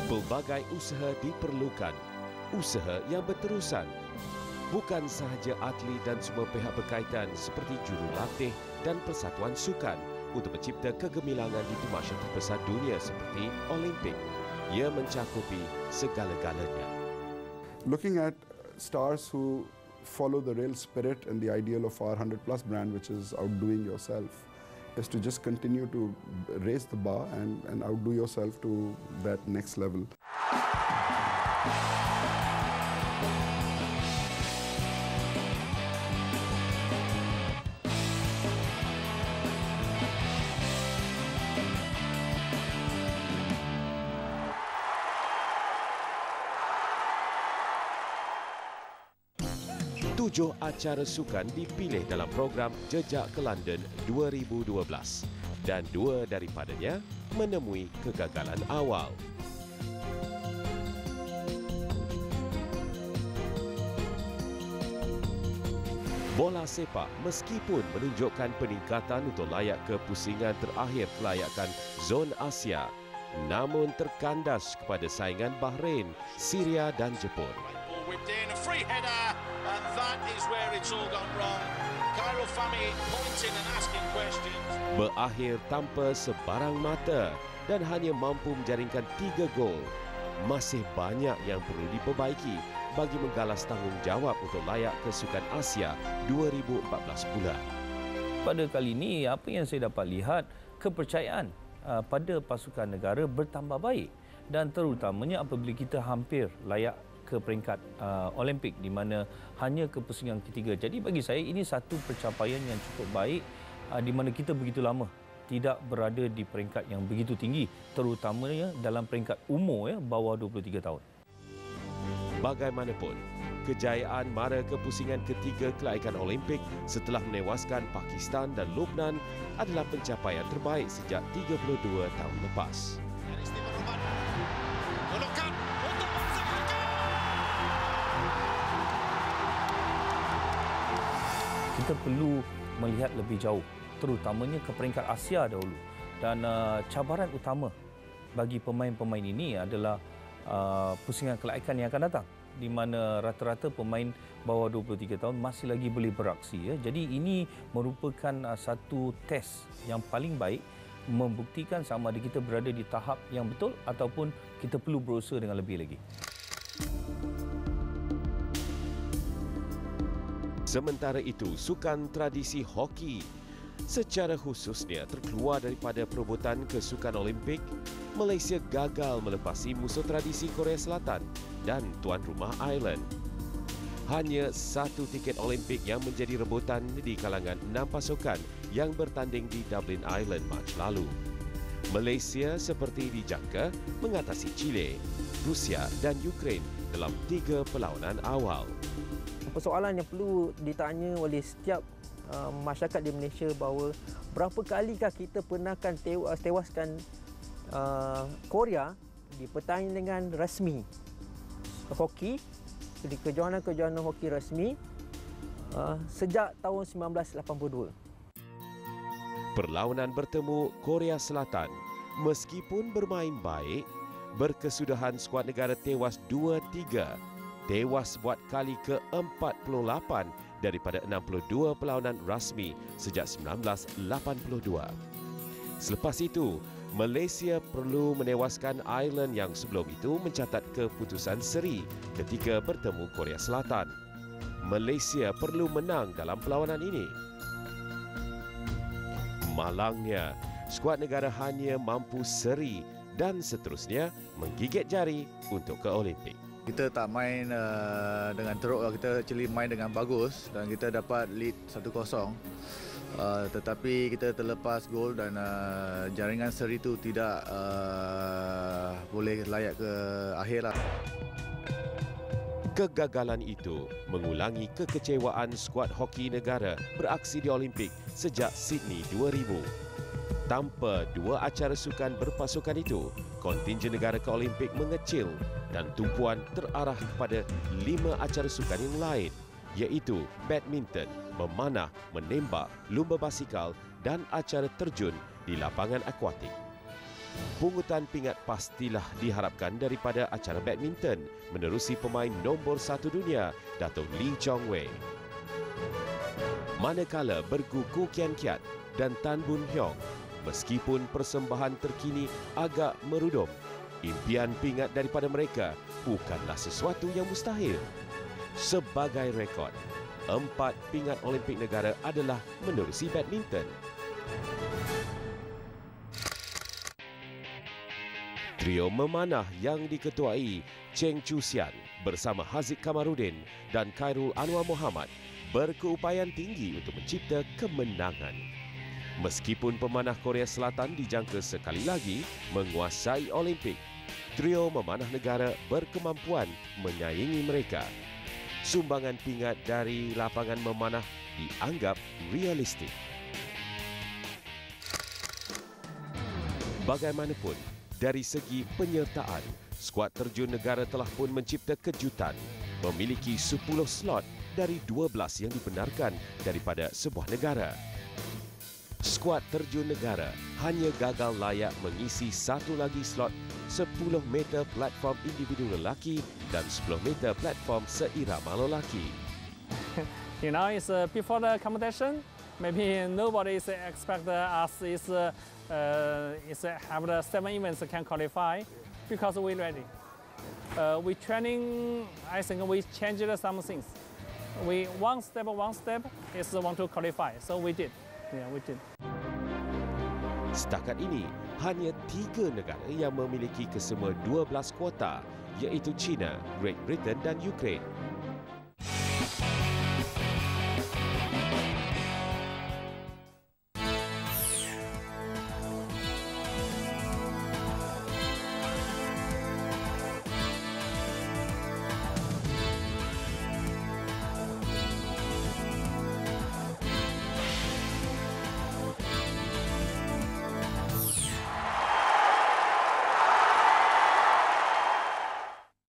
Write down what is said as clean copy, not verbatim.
Pelbagai usaha diperlukan, usaha yang berterusan. Bukan sahaja atlet dan semua pihak berkaitan seperti jurulatih dan persatuan sukan untuk mencipta kegemilangan di tamasya terbesar dunia seperti Olimpik. Ia mencakupi segala-galanya. Looking at stars who follow the real spirit and the ideal of our 100+ brand, which is outdoing yourself, is to just continue to raise the bar and outdo yourself to that next level. Tujuh acara sukan dipilih dalam program Jejak ke London 2012 dan dua daripadanya menemui kegagalan awal. Bola sepak meskipun menunjukkan peningkatan untuk layak ke pusingan terakhir kelayakan Zon Asia, namun terkandas kepada saingan Bahrain, Syria dan Jepun. And that is where it's all gone wrong. Khairul Fahmi pointing and asking questions. Berakhir tanpa sebarang mata dan hanya mampu menjaringkan 3 gol. Masih banyak yang perlu diperbaiki bagi menggalas tanggungjawab untuk layak ke Sukan Asia 2014 pula. Pada kali ini, apa yang saya dapat lihat, kepercayaan pada pasukan negara bertambah baik dan terutamanya apabila kita hampir layak ke peringkat Olimpik di mana hanya ke pusingan ketiga. Jadi bagi saya ini satu pencapaian yang cukup baik di mana kita begitu lama tidak berada di peringkat yang begitu tinggi, terutamanya dalam peringkat umur bawah 23 tahun. Bagaimanapun, kejayaan mara ke pusingan ketiga kelaikan Olimpik setelah menewaskan Pakistan dan Lubnan adalah pencapaian terbaik sejak 32 tahun lepas. Kita perlu melihat lebih jauh, terutamanya ke peringkat Asia dahulu. Dan cabaran utama bagi pemain-pemain ini adalah pusingan kelaikan yang akan datang, di mana rata-rata pemain bawah 23 tahun masih lagi boleh beraksi. Jadi ini merupakan satu test yang paling baik membuktikan sama ada kita berada di tahap yang betul ataupun kita perlu berusaha dengan lebih lagi. Sementara itu, sukan tradisi hoki secara khususnya terkeluar daripada perebutan ke Sukan Olimpik. Malaysia gagal melepasi musuh tradisi Korea Selatan dan tuan rumah Ireland. Hanya satu tiket Olimpik yang menjadi rebutan di kalangan 6 pasukan yang bertanding di Dublin, Ireland Mac lalu. Malaysia seperti dijangka mengatasi Chile, Rusia dan Ukraine dalam 3 perlawanan awal. Persoalan yang perlu ditanya oleh setiap masyarakat di Malaysia bahawa berapa kalikah kita pernahkan tewaskan Korea di pertandingan rasmi hoki, di kejohanan-kejohanan hoki rasmi sejak tahun 1982. Perlawanan bertemu Korea Selatan meskipun bermain baik, berkesudahan skuad negara tewas 2-3. Tewas buat kali ke-48 daripada 62 perlawanan rasmi sejak 1982. Selepas itu, Malaysia perlu menewaskan Ireland yang sebelum itu mencatat keputusan seri ketika bertemu Korea Selatan. Malaysia perlu menang dalam perlawanan ini. Malangnya, skuad negara hanya mampu seri dan seterusnya menggigit jari untuk ke Olimpik. Kita tak main dengan teruk, kita actually main dengan bagus dan kita dapat lead 1-0. Tetapi kita terlepas gol dan jaringan seri itu tidak boleh layak ke akhir lah. Kegagalan itu mengulangi kekecewaan skuad hoki negara beraksi di Olimpik sejak Sydney 2000. Tanpa 2 acara sukan berpasukan itu, kontingen negara ke Olimpik mengecil dan tumpuan terarah kepada 5 acara sukan yang lain, iaitu badminton, memanah, menembak, lumba basikal dan acara terjun di lapangan akuatik. pungutan pingat pastilah diharapkan daripada acara badminton menerusi pemain nombor 1 dunia, Dato' Lee Chong Wei. Manakala bergu Koo Kian Kiat dan Tan Boon Hyong, meskipun persembahan terkini agak merudum, impian pingat daripada mereka bukanlah sesuatu yang mustahil. Sebagai rekod, 4 pingat Olimpik negara adalah menerusi badminton. Trio memanah yang diketuai Cheng Chu Sian bersama Haziq Kamaruddin dan Khairul Anwar Mohamad berkeupayaan tinggi untuk mencipta kemenangan. Meskipun pemanah Korea Selatan dijangka sekali lagi menguasai Olimpik, trio memanah negara berkemampuan menyaingi mereka. Sumbangan pingat dari lapangan memanah dianggap realistik. Bagaimanapun, dari segi penyertaan, skuad terjun negara telah pun mencipta kejutan, memiliki 10 slot dari 12 yang dibenarkan daripada sebuah negara. Skuad terjun negara hanya gagal layak mengisi satu lagi slot 10 meter platform individu lelaki dan 10 meter platform seirama lelaki. You know, it's before the competition. Maybe nobody is expect us is have the 7 events can qualify because we ready. We training. I think we changed some things. We one step is want to qualify. So we did. Yeah, we did. Setakat ini, hanya 3 negara yang memiliki kesemua 12 kuota, iaitu China, Great Britain dan Ukraine.